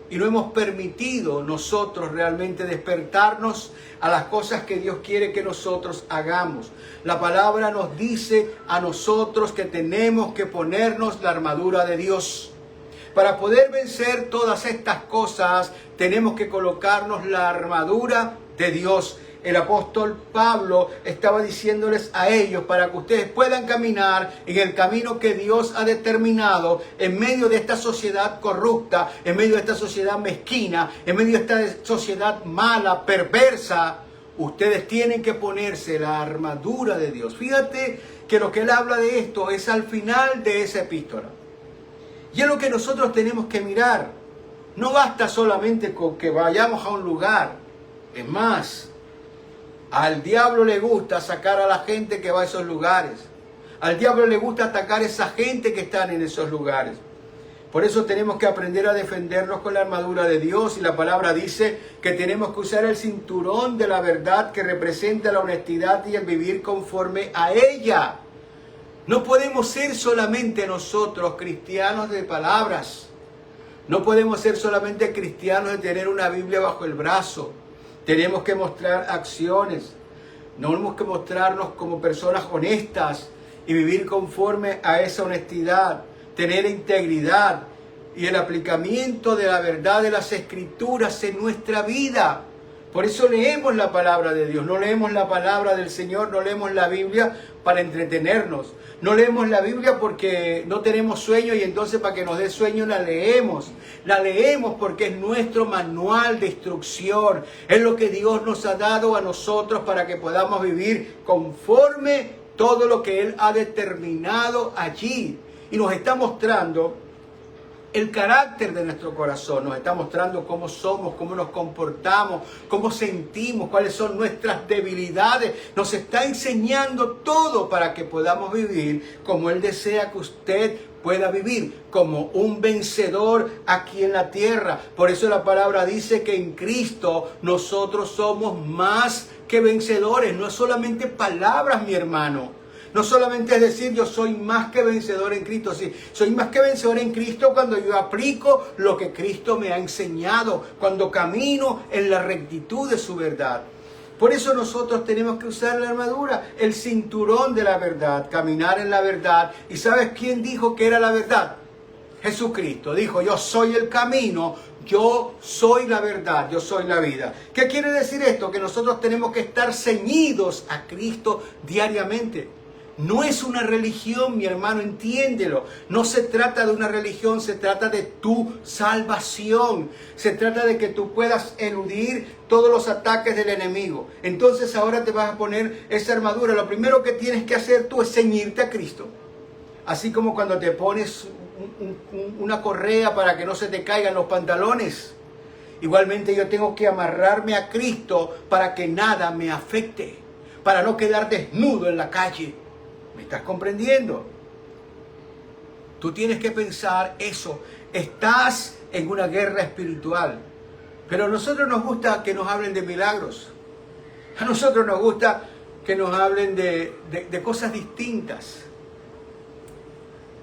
Y no hemos permitido nosotros realmente despertarnos a las cosas que Dios quiere que nosotros hagamos. La palabra nos dice a nosotros que tenemos que ponernos la armadura de Dios. Para poder vencer todas estas cosas, tenemos que colocarnos la armadura de Dios. El apóstol Pablo estaba diciéndoles a ellos para que ustedes puedan caminar en el camino que Dios ha determinado en medio de esta sociedad corrupta, en medio de esta sociedad mezquina, en medio de esta sociedad mala, perversa. Ustedes tienen que ponerse la armadura de Dios. Fíjate que lo que él habla de esto es al final de esa epístola. Y es lo que nosotros tenemos que mirar. No basta solamente con que vayamos a un lugar. Es más, al diablo le gusta sacar a la gente que va a esos lugares. Al diablo le gusta atacar a esa gente que están en esos lugares. Por eso tenemos que aprender a defendernos con la armadura de Dios. Y la palabra dice que tenemos que usar el cinturón de la verdad que representa la honestidad y el vivir conforme a ella. No podemos ser solamente nosotros cristianos de palabras. No podemos ser solamente cristianos de tener una Biblia bajo el brazo. Tenemos que mostrar acciones. Tenemos que mostrarnos como personas honestas y vivir conforme a esa honestidad. Tener integridad y el aplicamiento de la verdad de las Escrituras en nuestra vida. Por eso leemos la palabra de Dios. No leemos la palabra del Señor, no leemos la Biblia para entretenernos. No leemos la Biblia porque no tenemos sueño y entonces para que nos dé sueño la leemos. La leemos porque es nuestro manual de instrucción. Es lo que Dios nos ha dado a nosotros para que podamos vivir conforme todo lo que Él ha determinado allí. Y nos está mostrando el carácter de nuestro corazón, nos está mostrando cómo somos, cómo nos comportamos, cómo sentimos, cuáles son nuestras debilidades. Nos está enseñando todo para que podamos vivir como Él desea que usted pueda vivir, como un vencedor aquí en la tierra. Por eso la palabra dice que en Cristo nosotros somos más que vencedores. No es solamente palabras, mi hermano, No solamente es decir yo soy más que vencedor en Cristo, sí, soy más que vencedor en Cristo cuando yo aplico lo que Cristo me ha enseñado, cuando camino en la rectitud de su verdad. Por eso nosotros tenemos que usar la armadura, el cinturón de la verdad, caminar en la verdad. ¿Y sabes quién dijo que era la verdad? Jesucristo dijo, yo soy el camino, yo soy la verdad, yo soy la vida. ¿Qué quiere decir esto? Que nosotros tenemos que estar ceñidos a Cristo diariamente. No es una religión, mi hermano, entiéndelo. No se trata de una religión, se trata de tu salvación. Se trata de que tú puedas eludir todos los ataques del enemigo. Entonces ahora te vas a poner esa armadura. Lo primero que tienes que hacer tú es ceñirte a Cristo. Así como cuando te pones una correa para que no se te caigan los pantalones. Igualmente yo tengo que amarrarme a Cristo para que nada me afecte, para no quedar desnudo en la calle. ¿Me estás comprendiendo? Tú tienes que pensar eso. Estás en una guerra espiritual. Pero a nosotros nos gusta que nos hablen de milagros. A nosotros nos gusta que nos hablen de cosas distintas.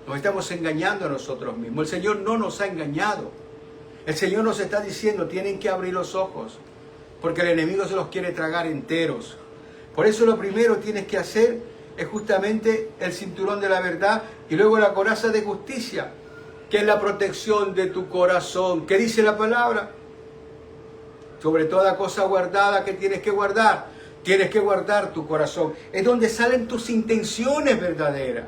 Nos estamos engañando a nosotros mismos. El Señor no nos ha engañado. El Señor nos está diciendo, tienen que abrir los ojos, porque el enemigo se los quiere tragar enteros. Por eso lo primero que tienes que hacer es justamente el cinturón de la verdad y luego la coraza de justicia, que es la protección de tu corazón. ¿Qué dice la palabra? Sobre toda cosa guardada que tienes que guardar. Tienes que guardar tu corazón. Es donde salen tus intenciones verdaderas.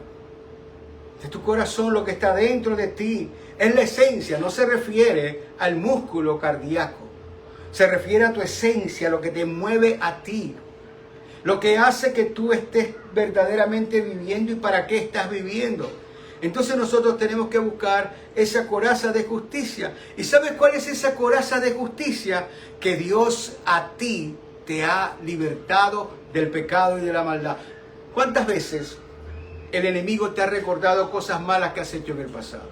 De tu corazón, lo que está dentro de ti. Es la esencia, no se refiere al músculo cardíaco. Se refiere a tu esencia, lo que te mueve a ti. Lo que hace que tú estés verdaderamente viviendo y para qué estás viviendo. Entonces nosotros tenemos que buscar esa coraza de justicia. ¿Y sabes cuál es esa coraza de justicia? Que Dios a ti te ha libertado del pecado y de la maldad. ¿Cuántas veces el enemigo te ha recordado cosas malas que has hecho en el pasado?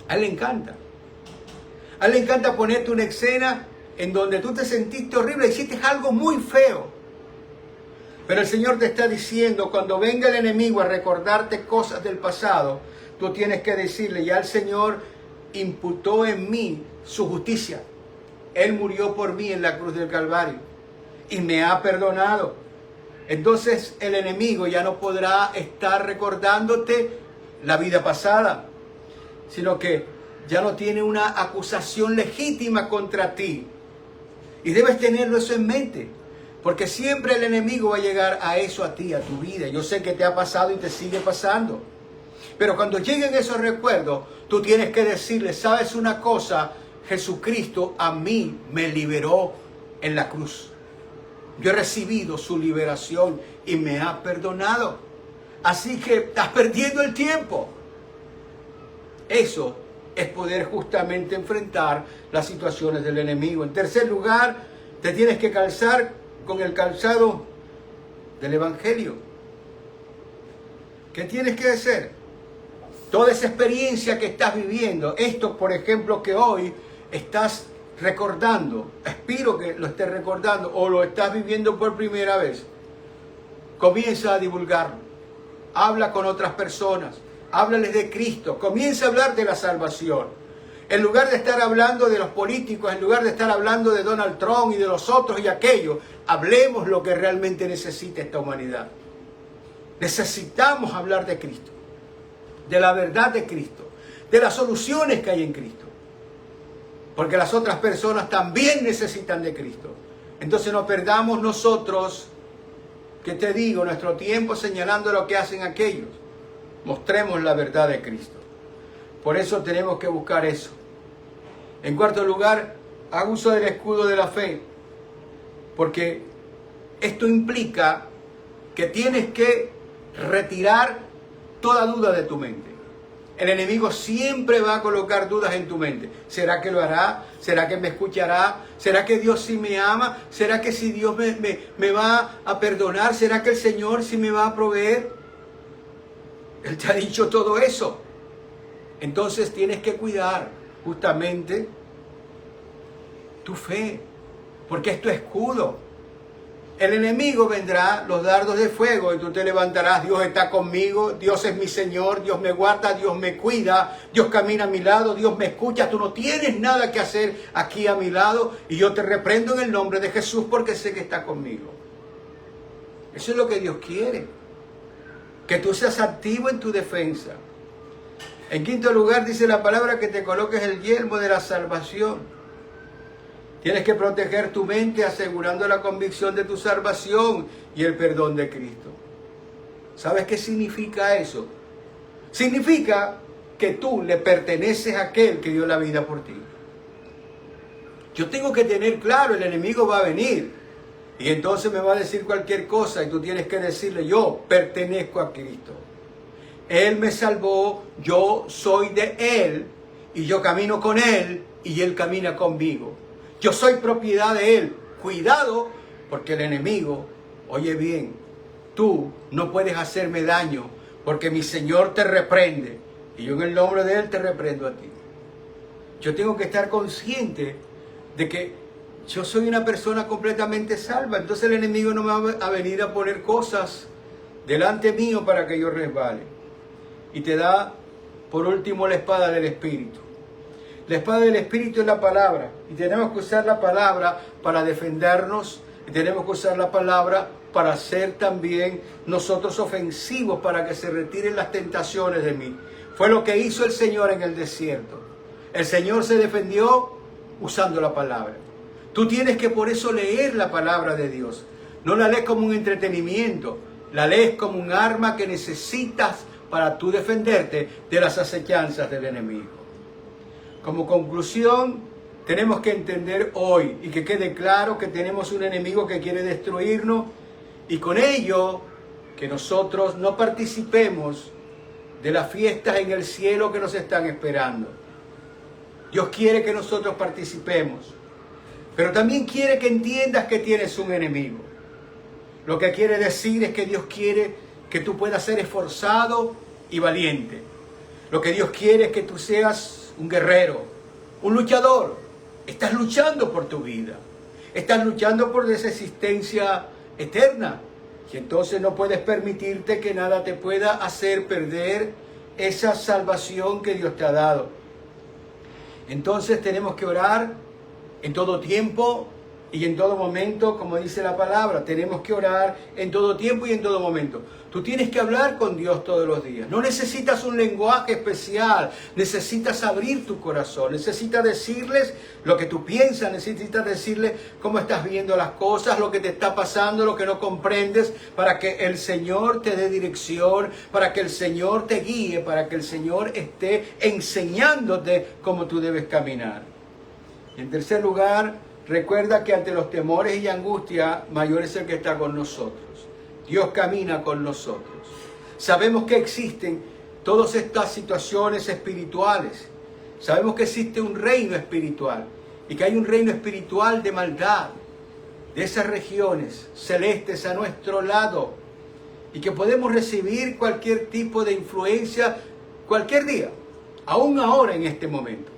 A él le encanta. A él le encanta ponerte una escena en donde tú te sentiste horrible, hiciste algo muy feo. Pero el Señor te está diciendo, cuando venga el enemigo a recordarte cosas del pasado, tú tienes que decirle, ya el Señor imputó en mí su justicia. Él murió por mí en la cruz del Calvario y me ha perdonado. Entonces el enemigo ya no podrá estar recordándote la vida pasada, sino que ya no tiene una acusación legítima contra ti. Y debes tenerlo eso en mente, porque siempre el enemigo va a llegar a eso, a ti, a tu vida. Yo sé que te ha pasado y te sigue pasando. Pero cuando lleguen esos recuerdos, tú tienes que decirle, ¿sabes una cosa? Jesucristo a mí me liberó en la cruz. Yo he recibido su liberación y me ha perdonado. Así que estás perdiendo el tiempo. Eso es poder justamente enfrentar las situaciones del enemigo. En tercer lugar, te tienes que calzar con el calzado del Evangelio. ¿Qué tienes que hacer? Toda esa experiencia que estás viviendo, esto por ejemplo que hoy estás recordando, espero que lo estés recordando o lo estás viviendo por primera vez, comienza a divulgarlo, habla con otras personas, háblales de Cristo, comienza a hablar de la salvación. En lugar de estar hablando de los políticos, en lugar de estar hablando de Donald Trump y de los otros y aquellos, hablemos lo que realmente necesita esta humanidad. Necesitamos hablar de Cristo, de la verdad de Cristo, de las soluciones que hay en Cristo. Porque las otras personas también necesitan de Cristo. Entonces no perdamos nosotros, que te digo, nuestro tiempo señalando lo que hacen aquellos. Mostremos la verdad de Cristo. Por eso tenemos que buscar eso. En cuarto lugar, haga uso del escudo de la fe. Porque esto implica que tienes que retirar toda duda de tu mente. El enemigo siempre va a colocar dudas en tu mente. ¿Será que lo hará? ¿Será que me escuchará? ¿Será que Dios sí me ama? ¿Será que si Dios me va a perdonar? ¿Será que el Señor sí me va a proveer? Él te ha dicho todo eso. Entonces tienes que cuidar justamente tu fe, porque es tu escudo. El enemigo vendrá, los dardos de fuego, y tú te levantarás. Dios está conmigo, Dios es mi Señor, Dios me guarda, Dios me cuida, Dios camina a mi lado, Dios me escucha. Tú no tienes nada que hacer aquí a mi lado, y yo te reprendo en el nombre de Jesús porque sé que está conmigo. Eso es lo que Dios quiere, que tú seas activo en tu defensa. En quinto lugar dice la palabra que te coloques el yelmo de la salvación. Tienes que proteger tu mente asegurando la convicción de tu salvación y el perdón de Cristo. ¿Sabes qué significa eso? Significa que tú le perteneces a aquel que dio la vida por ti. Yo tengo que tener claro, el enemigo va a venir y entonces me va a decir cualquier cosa y tú tienes que decirle, yo pertenezco a Cristo. Él me salvó, yo soy de Él y yo camino con Él y Él camina conmigo. Yo soy propiedad de Él. Cuidado, porque el enemigo, oye bien, tú no puedes hacerme daño porque mi Señor te reprende y yo en el nombre de Él te reprendo a ti. Yo tengo que estar consciente de que yo soy una persona completamente salva. Entonces el enemigo no me va a venir a poner cosas delante mío para que yo resbale. Y te da, por último, la espada del Espíritu. La espada del Espíritu es la palabra. Y tenemos que usar la palabra para defendernos. Y tenemos que usar la palabra para ser también nosotros ofensivos, para que se retiren las tentaciones de mí. Fue lo que hizo el Señor en el desierto. El Señor se defendió usando la palabra. Tú tienes que por eso leer la palabra de Dios. No la lees como un entretenimiento. La lees como un arma que necesitas para tú defenderte de las acechanzas del enemigo. Como conclusión, tenemos que entender hoy y que quede claro que tenemos un enemigo que quiere destruirnos y con ello que nosotros no participemos de las fiestas en el cielo que nos están esperando. Dios quiere que nosotros participemos, pero también quiere que entiendas que tienes un enemigo. Lo que quiere decir es que Dios quiere que tú puedas ser esforzado y valiente. Lo que Dios quiere es que tú seas un guerrero, un luchador. Estás luchando por tu vida. Estás luchando por esa existencia eterna. Y entonces no puedes permitirte que nada te pueda hacer perder esa salvación que Dios te ha dado. Entonces tenemos que orar en todo tiempo y en todo momento, como dice la palabra. Tenemos que orar en todo tiempo y en todo momento. Tú tienes que hablar con Dios todos los días. No necesitas un lenguaje especial. Necesitas abrir tu corazón. Necesitas decirles lo que tú piensas. Necesitas decirles cómo estás viendo las cosas, lo que te está pasando, lo que no comprendes, para que el Señor te dé dirección, para que el Señor te guíe, para que el Señor esté enseñándote cómo tú debes caminar. Y en tercer lugar, recuerda que ante los temores y angustia, mayor es el que está con nosotros. Dios camina con nosotros. Sabemos que existen todas estas situaciones espirituales. Sabemos que existe un reino espiritual y que hay un reino espiritual de maldad, de esas regiones celestes a nuestro lado, y que podemos recibir cualquier tipo de influencia cualquier día, aún ahora en este momento.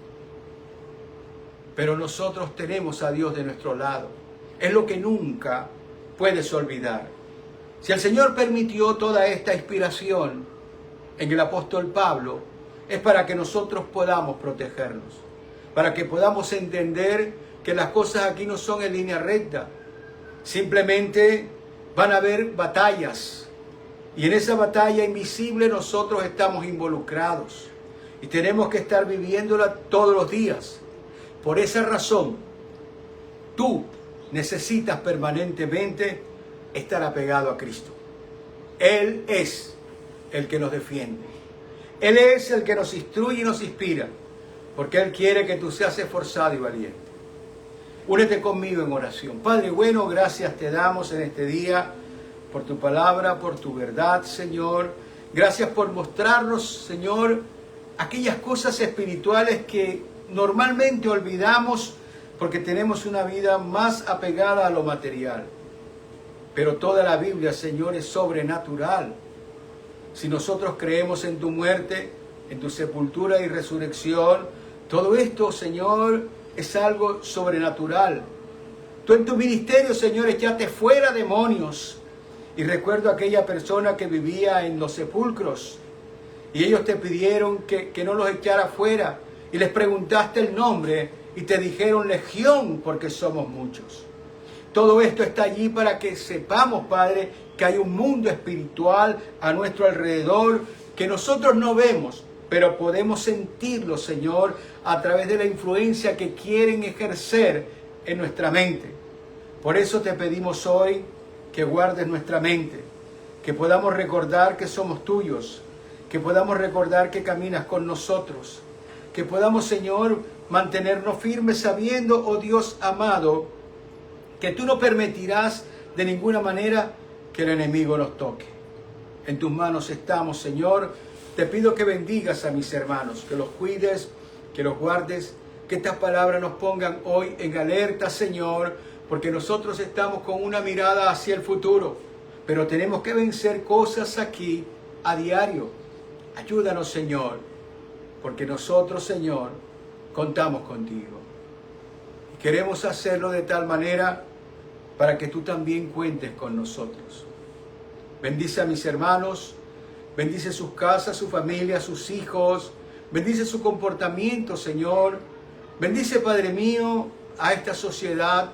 Pero nosotros tenemos a Dios de nuestro lado. Es lo que nunca puedes olvidar. Si el Señor permitió toda esta inspiración en el apóstol Pablo, es para que nosotros podamos protegernos, para que podamos entender que las cosas aquí no son en línea recta. Simplemente van a haber batallas, y en esa batalla invisible nosotros estamos involucrados y tenemos que estar viviéndola todos los días. Por esa razón, tú necesitas permanentemente estar apegado a Cristo. Él es el que nos defiende. Él es el que nos instruye y nos inspira, porque Él quiere que tú seas esforzado y valiente. Únete conmigo en oración. Padre bueno, gracias te damos en este día por tu palabra, por tu verdad, Señor. Gracias por mostrarnos, Señor, aquellas cosas espirituales que normalmente olvidamos porque tenemos una vida más apegada a lo material. Pero toda la Biblia, Señor, es sobrenatural. Si nosotros creemos en tu muerte, en tu sepultura y resurrección, todo esto, Señor, es algo sobrenatural. Tú en tu ministerio, Señor, echaste fuera demonios. Y recuerdo a aquella persona que vivía en los sepulcros. Y ellos te pidieron que no los echara fuera. Y les preguntaste el nombre y te dijeron legión porque somos muchos. Todo esto está allí para que sepamos, Padre, que hay un mundo espiritual a nuestro alrededor que nosotros no vemos, pero podemos sentirlo, Señor, a través de la influencia que quieren ejercer en nuestra mente. Por eso te pedimos hoy que guardes nuestra mente, que podamos recordar que somos tuyos, que podamos recordar que caminas con nosotros, que podamos, Señor, mantenernos firmes sabiendo, oh Dios amado, que tú no permitirás de ninguna manera que el enemigo nos toque. En tus manos estamos, Señor. Te pido que bendigas a mis hermanos, que los cuides, que los guardes, que estas palabras nos pongan hoy en alerta, Señor, porque nosotros estamos con una mirada hacia el futuro, pero tenemos que vencer cosas aquí a diario. Ayúdanos, Señor, porque nosotros, Señor, contamos contigo. Y queremos hacerlo de tal manera para que tú también cuentes con nosotros. Bendice a mis hermanos, bendice sus casas, su familia, sus hijos, bendice su comportamiento, Señor. Bendice, Padre mío, a esta sociedad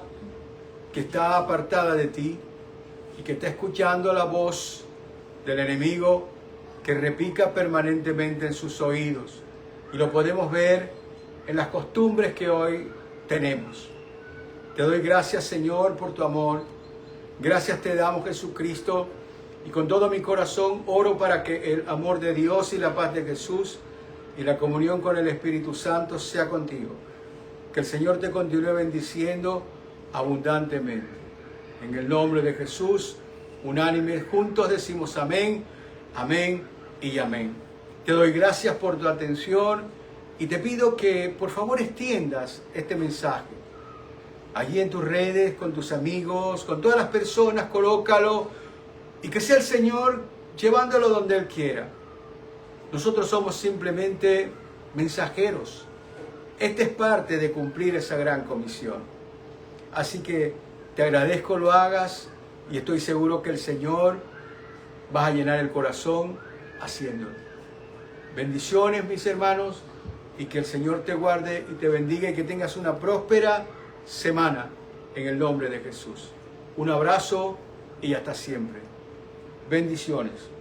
que está apartada de ti y que está escuchando la voz del enemigo que repica permanentemente en sus oídos. Y lo podemos ver en las costumbres que hoy tenemos. Te doy gracias, Señor, por tu amor. Gracias te damos, Jesucristo. Y con todo mi corazón oro para que el amor de Dios y la paz de Jesús y la comunión con el Espíritu Santo sea contigo. Que el Señor te continúe bendiciendo abundantemente. En el nombre de Jesús, unánimes, juntos decimos amén, amén y amén. Te doy gracias por tu atención y te pido que por favor extiendas este mensaje. Allí en tus redes, con tus amigos, con todas las personas, colócalo. Y que sea el Señor llevándolo donde Él quiera. Nosotros somos simplemente mensajeros. Esta es parte de cumplir esa gran comisión. Así que te agradezco lo hagas y estoy seguro que el Señor va a llenar el corazón haciéndolo. Bendiciones, mis hermanos, y que el Señor te guarde y te bendiga y que tengas una próspera semana en el nombre de Jesús. Un abrazo y hasta siempre. Bendiciones.